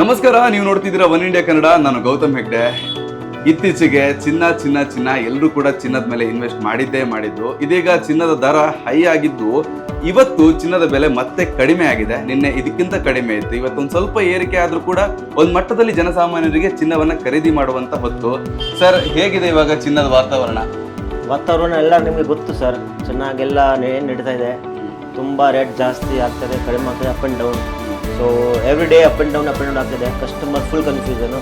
ನಮಸ್ಕಾರ, ನೀವು ನೋಡ್ತಿದ್ದೀರಾ ಒನ್ ಇಂಡಿಯಾ ಕನ್ನಡ. ನಾನು ಗೌತಮ್ ಹೆಗ್ಡೆ. ಇತ್ತೀಚೆಗೆ ಚಿನ್ನ ಎಲ್ಲರೂ ಕೂಡ ಚಿನ್ನದ ಮೇಲೆ ಇನ್ವೆಸ್ಟ್ ಮಾಡಿದ್ದು. ಇದೀಗ ಚಿನ್ನದ ದರ ಹೈ ಆಗಿದ್ದು, ಇವತ್ತು ಚಿನ್ನದ ಬೆಲೆ ಮತ್ತೆ ಕಡಿಮೆ ಆಗಿದೆ. ನಿನ್ನೆ ಇದಕ್ಕಿಂತ ಕಡಿಮೆ ಇತ್ತು. ಇವತ್ತೊಂದು ಸ್ವಲ್ಪ ಏರಿಕೆ ಆದ್ರೂ ಕೂಡ ಒಂದು ಮಟ್ಟದಲ್ಲಿ ಜನಸಾಮಾನ್ಯರಿಗೆ ಚಿನ್ನವನ್ನ ಖರೀದಿ ಮಾಡುವಂತ ಹೊತ್ತು. ಸರ್, ಹೇಗಿದೆ ಇವಾಗ ಚಿನ್ನದ ವಾತಾವರಣ? ಎಲ್ಲ ನಿಮಗೆ ಗೊತ್ತು ಸರ್, ಚೆನ್ನಾಗೆಲ್ಲ ನಡೀತಾ ಇದೆ. ತುಂಬ ರೇಟ್ ಜಾಸ್ತಿ ಆಗ್ತದೆ, ಕಡಿಮೆ ಆಗ್ತದೆ, up and down. So every day up and down ಆಗ್ತದೆ. Customer full confusion.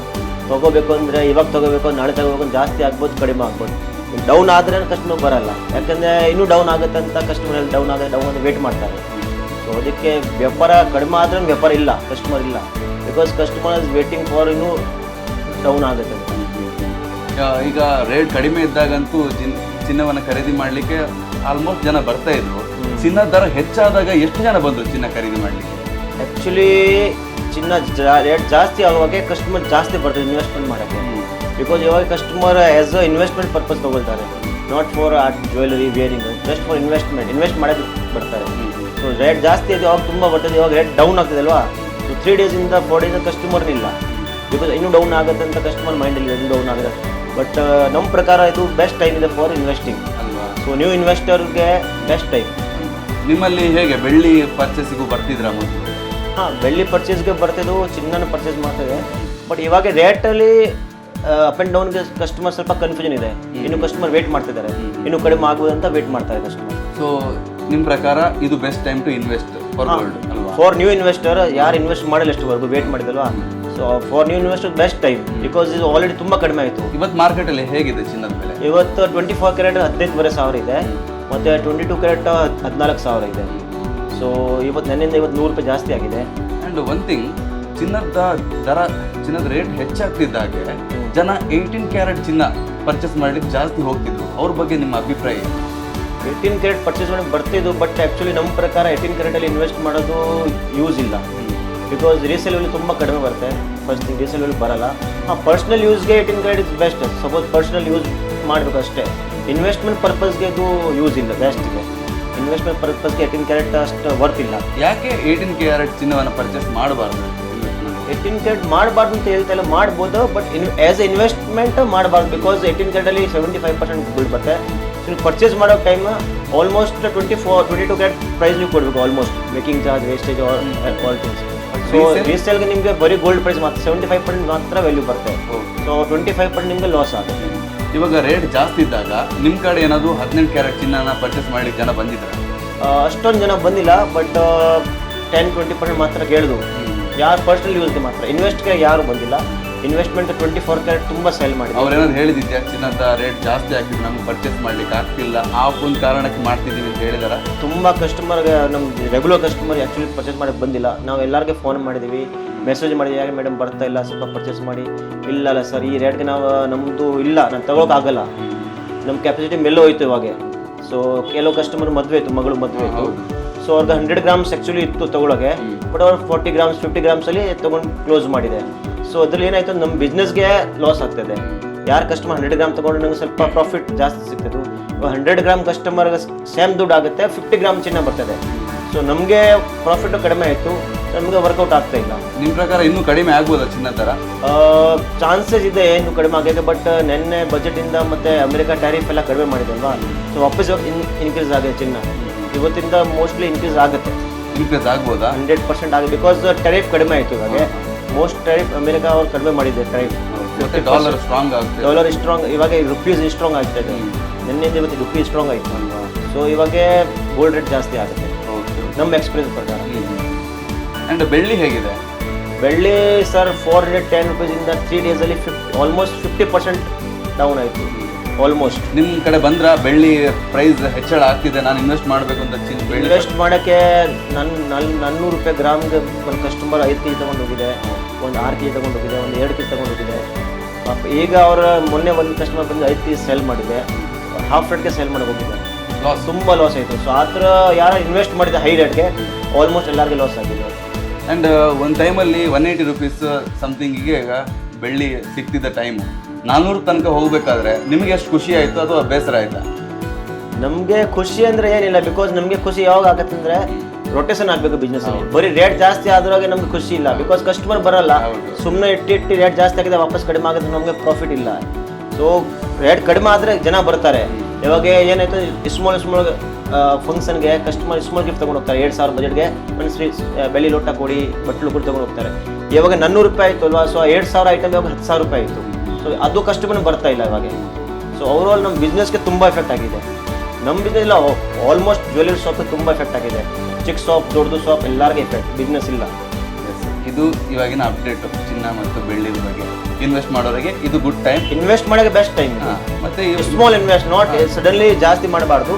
ತೊಗೋಬೇಕು ಅಂದರೆ ಇವಾಗ ತೊಗೋಬೇಕು, ನಾಳೆ ತೊಗೋಬೇಕು, ಜಾಸ್ತಿ ಆಗ್ಬೋದು, ಕಡಿಮೆ ಆಗ್ಬೋದು. ಡೌನ್ ಆದರೆ ಕಸ್ಟಮರ್ ಬರಲ್ಲ, ಯಾಕಂದರೆ ಇನ್ನೂ ಡೌನ್ ಆಗುತ್ತೆ ಅಂತ ಕಸ್ಟಮರ್ ಡೌನ್ ಅಂತ ವೇಟ್ ಮಾಡ್ತಾರೆ. ಸೊ ಅದಕ್ಕೆ ವ್ಯಾಪಾರ ಕಡಿಮೆ ಆದರೆ ವ್ಯಾಪಾರ ಇಲ್ಲ, ಕಸ್ಟಮರ್ ಇಲ್ಲ. Because customer is waiting for ಇನ್ನೂ ಡೌನ್ ಆಗುತ್ತೆ ಅಂತ. ಈಗ ರೇಟ್ ಕಡಿಮೆ ಇದ್ದಾಗಂತೂ ಚಿನ್ನವನ್ನು ಖರೀದಿ ಮಾಡಲಿಕ್ಕೆ ಆಲ್ಮೋಸ್ಟ್ ಜನ ಬರ್ತಾ ಇದ್ರು. ಚಿನ್ನದ ದರ ಹೆಚ್ಚಾದಾಗ ಎಷ್ಟು ಜನ ಬಂದರು ಚಿನ್ನ ಖರೀದಿ ಮಾಡಲಿಕ್ಕೆ? ಆ್ಯಕ್ಚುಲಿ ಚಿನ್ನ ರೇಟ್ ಜಾಸ್ತಿ ಆಗುವಾಗ ಕಸ್ಟಮರ್ ಜಾಸ್ತಿ ಬರ್ತಾರೆ ಇನ್ವೆಸ್ಟ್ಮೆಂಟ್ ಮಾಡೋಕ್ಕೆ. ಬಿಕಾಸ್ ಇವಾಗ customer as a investment purpose ತೊಗೊಳ್ತಾರೆ, not for jewellery wearing, just for invest ಮಾಡೋಕ್ಕೆ ಬರ್ತಾರೆ. ಸೊ ರೇಟ್ ಜಾಸ್ತಿ ಇದೆ, ಇವಾಗ ತುಂಬ ಬರ್ತದೆ. ಇವಾಗ ರೇಟ್ ಡೌನ್ ಆಗ್ತದೆ ಅಲ್ವಾ? ಸೊ 3 ಡೇಸಿಂದ 4 ಡೇಸ್ ಕಸ್ಟಮರ್ನಿಲ್ಲ. ಬಿಕಾಸ್ ಇನ್ನೂ ಡೌನ್ ಆಗುತ್ತೆ ಅಂತ ಕಸ್ಟಮರ್ ಮೈಂಡಲ್ಲಿ ಇನ್ನೂ ಡೌನ್ ಆಗಿದೆ. ಬಟ್ ನಮ್ಮ ಪ್ರಕಾರ ಇದು ಬೆಸ್ಟ್ ಟೈಮ್ ಇದೆ ಫಾರ್ ಇನ್ವೆಸ್ಟಿಂಗ್ ಅಲ್ವಾ? ಸೊ ನ್ಯೂ ಇನ್ವೆಸ್ಟರ್ಗೆ ಬೆಸ್ಟ್ ಟೈಮ್. ನಿಮ್ಮಲ್ಲಿ ಹೇಗೆ ಬೆಳ್ಳಿ ಪರ್ಚೇಸಿಗೂ ಬರ್ತಿದ್ರಾ ಮೊದಲು? ಹಾಂ, ಬೆಳ್ಳಿ ಪರ್ಚೇಸ್ಗೆ ಬರ್ತಿದ್ದೆವು, ಚಿನ್ನನ ಪರ್ಚೇಸ್ ಮಾಡ್ತಿದೆ. ಬಟ್ ಇವಾಗ ರೇಟಲ್ಲಿ ಅಪ್ ಆ್ಯಂಡ್ ಡೌನ್ಗೆ ಕಸ್ಟಮರ್ ಸ್ವಲ್ಪ ಕನ್ಫ್ಯೂಷನ್ ಇದೆ. ಇನ್ನು ಕಸ್ಟಮರ್ ವೇಟ್ ಮಾಡ್ತಿದ್ದಾರೆ, ಇನ್ನು ಕಡಿಮೆ ಆಗ್ಬೋದು ಅಂತ ವೇಟ್ ಮಾಡ್ತಾರೆ ಕಸ್ಟಮರ್. ಸೊ ನಿಮ್ಮ ಪ್ರಕಾರ ಇದು best time to invest for gold ಅಲ್ವಾ? ಫಾರ್ ನ್ಯೂ ಇನ್ವೆಸ್ಟರ್, ಯಾರು ಇನ್ವೆಸ್ಟ್ ಮಾಡಲ್ಲ ಅಷ್ಟುವರೆಗೂ ವೇಟ್ ಮಾಡಿದಲ್ವಾ? So for new investor best time. Because ಇದು ಆಲ್ರೆಡಿ ತುಂಬ ಕಡಿಮೆ ಆಯಿತು. ಇವತ್ತು ಮಾರ್ಕೆಟಲ್ಲಿ ಹೇಗಿದೆ ಚಿನ್ನದ ಬೆಲೆ? ಇವತ್ತು 24 ಕ್ಯಾರೆಟ್ 15,500 ಇದೆ, ಮತ್ತು 22 ಕ್ಯಾರೆಟ್ 14,000 ಇದೆ. ಸೊ ಇವತ್ತು ನನ್ನಿಂದ ಇವತ್ತು 100 ರೂಪಾಯಿ ಜಾಸ್ತಿ ಆಗಿದೆ. ಆ್ಯಂಡ್ ಒನ್ ಥಿಂಗ್, ಚಿನ್ನದ ರೇಟ್ ಹೆಚ್ಚಾಗ್ತಿದ್ದಾಗೆ ಜನ 18 ಕ್ಯಾರೆಟ್ ಚಿನ್ನ ಪರ್ಚೇಸ್ ಮಾಡ್ಲಿಕ್ಕೆ ಜಾಸ್ತಿ ಹೋಗ್ತಿದ್ರು. ಅವ್ರ ಬಗ್ಗೆ ನಿಮ್ಮ ಅಭಿಪ್ರಾಯ? 18 ಕ್ಯಾರೆಟ್ ಪರ್ಚೇಸ್ ಮಾಡಿ ಬರ್ತಿದ್ದು, ಬಟ್ ಆ್ಯಕ್ಚುಲಿ ನಮ್ಮ ಪ್ರಕಾರ 18 ಕ್ಯಾರೆಟಲ್ಲಿ ಇನ್ವೆಸ್ಟ್ ಮಾಡೋದು ಯೂಸ್ ಇಲ್ಲ. ಬಿಕಾಸ್ ರೀಸೇಲ್ ವ್ಯಾಲ್ಯೂ ತುಂಬ ಕಡಿಮೆ ಬರುತ್ತೆ. ಫಸ್ಟ್ ಥಿಂಗ್, ರೀಸೇಲ್ ವ್ಯಾಲ್ಯೂ ಬರಲ್ಲ. ಹಾಂ, ಪರ್ಸ್ನಲ್ ಯೂಸ್ಗೆ 18 carat is best. Suppose personal use ಮಾಡಬೇಕು ಅಷ್ಟೇ. ಇನ್ವೆಸ್ಟ್ಮೆಂಟ್ ಪರ್ಪಸ್ಗೆ ಅದು ಯೂಸ್ ಇಲ್ಲ, ಬೆಸ್ಟ್ ಇದೆ. ಇನ್ವೆಸ್ಟ್ಮೆಂಟ್ ಪರ್ಪಸ್ಗೆ 18 ಕ್ಯಾರೆಟ್ ಅಷ್ಟು ವರ್ತ್ ಇಲ್ಲ. ಯಾಕೆ 18 ಕ್ಯಾರೆಟ್ ಚಿನ್ನವನ್ನು ಪರ್ಚೇಸ್ ಮಾಡಬಾರ್ದು? 18 ಕ್ಯಾರೆಟ್ ಮಾಡಬಾರ್ದು ಅಂತ ಹೇಳ್ತಾ ಇಲ್ಲ, ಮಾಡ್ಬೋದು. ಬಟ್ ಆ್ಯಸ್ ಎ ಇನ್ವೆಸ್ಟ್ಮೆಂಟ್ ಮಾಡಬಾರ್ದು. ಬಿಕಾಸ್ 18 ಕ್ಯಾರೆಟಲ್ಲಿ 75% ದುಡ್ಡು ಬರುತ್ತೆ. ಸೊ ನೀವು ಪರ್ಚೇಸ್ ಮಾಡೋ ಟೈಮ್ ಆಲ್ಮೋಸ್ಟ್ 22 ಕ್ಯಾರೆಟ್ ಪ್ರೈಸ್ ನೀವು ಕೊಡಬೇಕು, almost making charge, wastage, all things. So ರೀಸೇಲ್ಗೆ ನಿಮಗೆ ಬರೀ ಗೋಲ್ಡ್ ಪ್ರೈಸ್ ಮಾತ್ರ 75% ಮಾತ್ರ ವ್ಯಾಲ್ಯೂ ಬರುತ್ತೆ. ಸೊ 25% ನಿಮಗೆ ಲಾಸ್ ಆಗುತ್ತೆ. ಇವಾಗ ರೇಟ್ ಜಾಸ್ತಿ ಇದ್ದಾಗ ನಿಮ್ಮ ಕಡೆ ಏನಾದರೂ 18 ಕ್ಯಾರೆಟ್ ಚಿನ್ನನ ಪರ್ಚೇಸ್ ಮಾಡ್ಲಿಕ್ಕೆ ಜನ ಬಂದಿದ್ದಾರೆ? ಅಷ್ಟೊಂದು ಜನ ಬಂದಿಲ್ಲ, ಬಟ್ 10-20% ಮಾತ್ರ ಕೇಳಿದ್ರು. ಯಾರು ಪರ್ಸನಲ್ ಯೂಸ್ಗೆ ಮಾತ್ರ, ಇನ್ವೆಸ್ಟ್ಗೆ ಯಾರು ಬಂದಿಲ್ಲ. ಇನ್ವೆಸ್ಟ್ಮೆಂಟ್ 24 ಕ್ಯಾರೆಟ್ ತುಂಬ ಸೇಲ್ ಮಾಡಿ. ಅವ್ರೇನಾದ್ರು ಹೇಳಿದ್ಯಾ ಚಿನ್ನದ ರೇಟ್ ಜಾಸ್ತಿ ಆಗ್ತಿದೆ, ನಮ್ಗೆ ಪರ್ಚೇಸ್ ಮಾಡ್ಲಿಕ್ಕೆ ಆಗ್ತಿಲ್ಲ, ಆ ಒಂದು ಕಾರಣಕ್ಕೆ ಮಾಡ್ತಿದ್ದೀವಿ ಅಂತ ಹೇಳಿದಾರ? ತುಂಬ ಕಸ್ಟಮರ್ಗೆ, ನಮ್ಮ ರೆಗ್ಯುಲರ್ ಕಸ್ಟಮರ್ ಆ್ಯಕ್ಚುಲಿ ಪರ್ಚೇಸ್ ಮಾಡೋಕ್ಕೆ ಬಂದಿಲ್ಲ. ನಾವು ಎಲ್ಲರಿಗೆ ಫೋನ್ ಮಾಡಿದ್ದೀವಿ, ಮೆಸೇಜ್ ಮಾಡಿದ್ವಿ, ಯಾಕೆ ಮೇಡಮ್ ಬರ್ತಾ ಇಲ್ಲ, ಸ್ವಲ್ಪ ಪರ್ಚೇಸ್ ಮಾಡಿ. ಇಲ್ಲ ಸರ್, ಈ ರೇಟ್ಗೆ ನಾವು ನಮ್ಮದು ಇಲ್ಲ, ನಾನು ತಗೋಕ್ಕಾಗಲ್ಲ, ನಮ್ಮ ಕೆಪಾಸಿಟಿ ಮೇಲೆ ಹೋಯ್ತು ಇವಾಗ. ಸೊ ಕೆಲವು ಕಸ್ಟಮರ್ ಮದುವೆ ಇತ್ತು, ಮಗಳು ಮದುವೆ ಇತ್ತು. ಸೊ ಅವ್ರಿಗೆ 100 ಗ್ರಾಮ್ಸ್ ಆ್ಯಕ್ಚುಲಿ ಇತ್ತು ತಗೊಳ್ಳೋಕೆ, ಬಟ್ ಅವ್ರು 40 ಗ್ರಾಮ್ಸ್ 50 ಗ್ರಾಮ್ಸಲ್ಲಿ ತೊಗೊಂಡು ಕ್ಲೋಸ್ ಮಾಡಿದೆ. ಸೊ ಅದ್ರಲ್ಲಿ ಏನಾಯಿತು, ನಮ್ಮ ಬಿಸ್ನೆಸ್ಗೆ ಲಾಸ್ ಆಗ್ತದೆ. ಯಾರು ಕಸ್ಟಮರ್ 100 ಗ್ರಾಮ್ ತೊಗೊಂಡು ನಂಗೆ ಸ್ವಲ್ಪ ಪ್ರಾಫಿಟ್ ಜಾಸ್ತಿ ಸಿಗ್ತದೆ. 100 ಗ್ರಾಮ್ ಕಸ್ಟಮರ್ಗೆ ಸೇಮ್ ದುಡ್ಡು ಆಗುತ್ತೆ, 50 ಗ್ರಾಮ್ ಚಿನ್ನ ಬರ್ತದೆ. ಸೊ ನಮಗೆ ಪ್ರಾಫಿಟು ಕಡಿಮೆ ಆಯಿತು, ನಮಗೆ ವರ್ಕೌಟ್ ಆಗ್ತಾ ಇಲ್ಲ. ನಿಮ್ಮ ಪ್ರಕಾರ ಇನ್ನೂ ಕಡಿಮೆ ಆಗ್ಬೋದಾ ಚಿನ್ನ ದರ? ಚಾನ್ಸಸ್ ಇದೆ ಇನ್ನೂ ಕಡಿಮೆ ಆಗಿದೆ. ಬಟ್ ನೆನ್ನೆ ಬಜೆಟಿಂದ ಮತ್ತು ಅಮೆರಿಕ ಟ್ಯಾರಿಫ್ ಎಲ್ಲ ಕಡಿಮೆ ಮಾಡಿದೆ ಅಲ್ವಾ? ಸೊ ವಾಪಸ್ ಇನ್ಕ್ರೀಸ್ ಆಗಿದೆ ಚಿನ್ನ. ಇವತ್ತಿಂದ ಮೋಸ್ಟ್ಲಿ ಇನ್ಕ್ರೀಸ್ ಆಗುತ್ತೆ. ಇನ್ಕ್ರೀಸ್ ಆಗ್ಬೋದಾ? 100% ಆಗಿದೆ. ಬಿಕಾಸ್ ಟೆರಿಫ್ ಕಡಿಮೆ ಆಯಿತು ಇವಾಗ. ಮೋಸ್ಟ್ ಟೆರಿಫ್ ಅಮೆರಿಕ ಅವ್ರು ಕಡಿಮೆ ಮಾಡಿದೆ ಟೆರಿಫ್. ಮತ್ತೆ ಡಾಲರ್ ಸ್ಟ್ರಾಂಗ್ ಆಗುತ್ತೆ. ಡಾಲರ್ ಸ್ಟ್ರಾಂಗ್, ಇವಾಗ ರುಪೀಸ್ ಸ್ಟ್ರಾಂಗ್ ಆಗ್ತಾ ಇದೆ. ನಿನ್ನೆಯಿಂದ ಇವತ್ತು ರುಪೀಸ್ ಸ್ಟ್ರಾಂಗ್ ಆಯಿತು ಅಲ್ವಾ? ಸೊ ಇವಾಗ ಗೋಲ್ಡ್ ರೇಟ್ ಜಾಸ್ತಿ ಆಗುತ್ತೆ ನಮ್ಮ ಎಕ್ಸ್ಪೀರಿಯನ್ಸ್ ಪ್ರಕಾರ. ಆ್ಯಂಡ್ ಬೆಳ್ಳಿ ಹೇಗಿದೆ? ಬೆಳ್ಳಿ ಸರ್ 410 ರೂಪೀಸಿಂದ 3 ಡೇಸಲ್ಲಿ ಆಲ್ಮೋಸ್ಟ್ 50% ಡೌನ್ ಆಯಿತು ಆಲ್ಮೋಸ್ಟ್. ನಿಮ್ಮ ಕಡೆ ಬಂದ್ರೆ ಬೆಳ್ಳಿ ಪ್ರೈಸ್ ಹೆಚ್ಚಳ ಆಗ್ತಿದೆ, ನಾನು ಇನ್ವೆಸ್ಟ್ ಮಾಡಬೇಕು ಅಂತ ಬೆಳ್ಳಿ ಇನ್ವೆಸ್ಟ್ ಮಾಡೋಕ್ಕೆ 400 ರೂಪಾಯಿ ಗ್ರಾಮ್ಗೆ ಒಂದು ಕಸ್ಟಮರ್ 5 kg ತೊಗೊಂಡು ಹೋಗಿದೆ, ಒಂದು 6 kg ತೊಗೊಂಡು ಹೋಗಿದೆ, ಒಂದು 2 kg ತೊಗೊಂಡು ಹೋಗಿದೆ. ಈಗ ಅವರ ಮೊನ್ನೆ ಒಂದು ಕಸ್ಟಮರ್ ಬಂದು 5 kg ಸೇಲ್ ಮಾಡಿದೆ, ಹಾಫ್ ರೇಟ್ಗೆ ಸೇಲ್ ಮಾಡಿ ಹೋಗಿದೆ. ಲಾಸ್, ತುಂಬ ಲಾಸ್ ಆಯಿತು. ಸೊ ಆ ಥರ ಯಾರು ಇನ್ವೆಸ್ಟ್ ಮಾಡಿದೆ ಹೈ ರೇಟ್ಗೆ ಆಲ್ಮೋಸ್ಟ್ ಎಲ್ಲರಿಗೂ ಲಾಸ್ ಆಗಿದೆ. ಆ್ಯಂಡ್ ಒಂದು ಟೈಮಲ್ಲಿ 180 ರೂಪೀಸ್ ಸಮಥಿಂಗಿಗೆ ಈಗ ಬೆಳ್ಳಿ ಸಿಗ್ತಿದ್ದ ಟೈಮು 400 ತನಕ ಹೋಗಬೇಕಾದ್ರೆ ನಿಮಗೆ ಎಷ್ಟು ಖುಷಿ ಆಯಿತು ಅಥವಾ ಬೇಸರ ಆಯಿತಾ? ನಮಗೆ ಖುಷಿ ಅಂದರೆ ಏನಿಲ್ಲ. ಬಿಕಾಸ್ ನಮಗೆ ಖುಷಿ ಯಾವಾಗ ಆಗುತ್ತೆ ಅಂದರೆ ರೊಟೇಷನ್ ಆಗ್ಬೇಕು ಬಿಸ್ನೆಸ್ ಅಲ್ಲಿ. ಬರೀ ರೇಟ್ ಜಾಸ್ತಿ ಆದ್ರಾಗೆ ನಮ್ಗೆ ಖುಷಿ ಇಲ್ಲ, ಬಿಕಾಸ್ ಕಸ್ಟಮರ್ ಬರಲ್ಲ. ಸುಮ್ಮನೆ ಇಟ್ಟು ರೇಟ್ ಜಾಸ್ತಿ ಆಗಿದೆ ವಾಪಸ್ ಕಡಿಮೆ ಆಗಿದ್ರೆ ನಮಗೆ ಪ್ರಾಫಿಟ್ ಇಲ್ಲ. ಸೊ ರೇಟ್ ಕಡಿಮೆ ಆದ್ರೆ ಜನ ಬರ್ತಾರೆ. ಇವಾಗ ಏನಾಯ್ತು, ಸ್ಮಾಲ್ ಫಂಕ್ಷನ್ಗೆ ಕಸ್ಟಮರ್ ಸ್ಮಾಲ್ ಗಿಫ್ಟ್ ತಗೊಂಡು ಹೋಗ್ತಾರೆ. 2,000 ಬಜೆಟ್ಗೆ ಮನಸ್ರಿ ಬೆಳ್ಳಿ ಲೋಟ ಕೊಡಿ, ಬಟ್ಟಲು ಕೂಡ ತಗೊಂಡು ಹೋಗ್ತಾರೆ. ಇವಾಗ 400 ರೂಪಾಯಿ ಆಯ್ತು ಅಲ್ವಾ, ಸೊ 2,000 ಐಟಮ್ ಇವಾಗ 10,000 ರೂಪಾಯಿ ಆಯಿತು. ಸೊ ಅದು ಕಸ್ಟಮರ್ ಬರ್ತಾ ಇಲ್ಲ ಇವಾಗ. ಸೊ ಓವರಾಲ್ ನಮ್ಮ ಬಿಸ್ನೆಸ್ಗೆ ತುಂಬ ಎಫೆಕ್ಟ್ ಆಗಿದೆ. ನಮ್ಮ ಬಿಸ್ನೆಸ್ ಇಲ್ಲ, ಆಲ್ಮೋಸ್ಟ್ ಜ್ಯುವೆಲರಿ ಶಾಪ್ ತುಂಬ ಎಫೆಕ್ಟ್ ಆಗಿದೆ. ಚಿಕ್ಕ ಶಾಪ್ ದೊಡ್ಡದು ಶಾಪ್ ಎಲ್ಲರಿಗೂ ಎಫೆಕ್ಟ್, ಬಿಸ್ನೆಸ್ ಇಲ್ಲ. ಇದು ಇವಾಗಿನ ಅಪ್ಡೇಟ್ ಚಿನ್ನ ಮತ್ತು ಬೆಳ್ಳಿ ಬಗ್ಗೆ ಇನ್ವೆಸ್ಟ್ ಮಾಡೋರಿಗೆ ಇದು ಗುಡ್ ಟೈಮ್. ಇನ್ವೆಸ್ಟ್ ಮಾಡೋಕೆ ಬೆಸ್ಟ್ ಟೈಮ್. ಮತ್ತೆ ಸ್ಮಾಲ್ ಇನ್ವೆಸ್ಟ್, ನಾಟ್ ಸಡನ್ಲಿ ಜಾಸ್ತಿ ಮಾಡಬಾರ್ದು.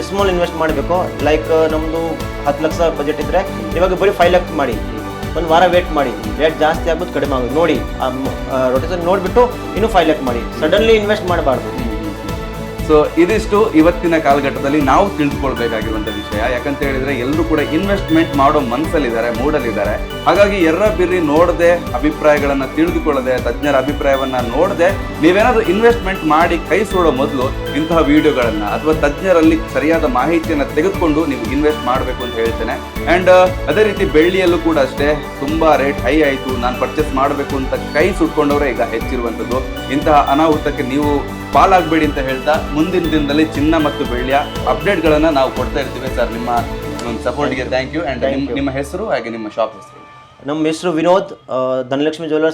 ಸ್ಮಾಲ್ ಇನ್ವೆಸ್ಟ್ ಮಾಡಬೇಕು. ಲೈಕ್ ನಮ್ಮದು 10 ಲಕ್ಷ ಬಜೆಟ್ ಇದ್ರೆ ಇವಾಗ ಬರೀ 5 ಲಕ್ಷ ಮಾಡಿ, ಒಂದು ವಾರ ವೇಟ್ ಮಾಡಿ, ರೇಟ್ ಜಾಸ್ತಿ ಆಗ್ಬೋದು ಕಡಿಮೆ ಆಗೋದು ನೋಡಿ, ರೊಟೇಷನ್ ನೋಡಿಬಿಟ್ಟು ಇನ್ನೂ 5 ಲಕ್ಷ ಮಾಡಿ. ಸಡನ್ಲಿ ಇನ್ವೆಸ್ಟ್ ಮಾಡಬಾರ್ದು. ಸೊ ಇದಿಷ್ಟು ಇವತ್ತಿನ ಕಾಲಘಟ್ಟದಲ್ಲಿ ನಾವು ತಿಳಿದುಕೊಳ್ಬೇಕಾಗಿರುವಂಥ ವಿಷಯ. ಯಾಕಂತ ಹೇಳಿದ್ರೆ ಎಲ್ಲರೂ ಕೂಡ ಇನ್ವೆಸ್ಟ್ಮೆಂಟ್ ಮಾಡೋ ಮನಸ್ಸಲ್ಲಿದ್ದಾರೆ, ಮೂಡಲ್ಲಿದ್ದಾರೆ. ಹಾಗಾಗಿ ಬಿರ್ರಿ ನೋಡದೆ, ಅಭಿಪ್ರಾಯಗಳನ್ನು ತಿಳಿದುಕೊಳ್ಳದೆ, ತಜ್ಞರ ಅಭಿಪ್ರಾಯವನ್ನ ನೋಡದೆ ನೀವೇನಾದ್ರೂ ಇನ್ವೆಸ್ಟ್ಮೆಂಟ್ ಮಾಡಿ ಕೈ ಸುಡೋ ಮೊದಲು ಇಂತಹ ವಿಡಿಯೋಗಳನ್ನು ಅಥವಾ ತಜ್ಞರಲ್ಲಿ ಸರಿಯಾದ ಮಾಹಿತಿಯನ್ನು ತೆಗೆದುಕೊಂಡು ನೀವು ಇನ್ವೆಸ್ಟ್ ಮಾಡಬೇಕು ಅಂತ ಹೇಳ್ತೇನೆ. ಆ್ಯಂಡ್ ಅದೇ ರೀತಿ ಬೆಳ್ಳಿಯಲ್ಲೂ ಕೂಡ ಅಷ್ಟೇ, ತುಂಬಾ ರೇಟ್ ಹೈ ಆಯಿತು, ನಾನು ಪರ್ಚೇಸ್ ಮಾಡಬೇಕು ಅಂತ ಕೈ ಸುಟ್ಕೊಂಡವರೇ ಈಗ ಹೆಚ್ಚಿರುವಂಥದ್ದು. ಇಂತಹ ಅನಾಹುತಕ್ಕೆ ನೀವು ಪಾಲಾಗಬೇಡಿ ಅಂತ ಹೇಳ್ತಾ ಮುಂದಿನ ದಿನದಲ್ಲಿ ಚಿನ್ನ ಮತ್ತು ಬೆಳ್ಳಿಯ ಅಪ್ಡೇಟ್ಗಳನ್ನು ನಾವು ಕೊಡ್ತಾ ಇರ್ತೀವಿ. ಸರ್, ನಿಮ್ಮ ಒಂದು ಸಪೋರ್ಟ್ಗೆ ಥ್ಯಾಂಕ್ ಯು. ಆ್ಯಂಡ್ ನಿಮ್ಮ ಹೆಸರು ಹಾಗೆ ನಿಮ್ಮ ಶಾಪ್ ಹೆಸರು? ನಮ್ಮ ಹೆಸರು ವಿನೋದ್, ಧನಲಕ್ಷ್ಮಿ ಜ್ಯುವೆಲರ್ಸ್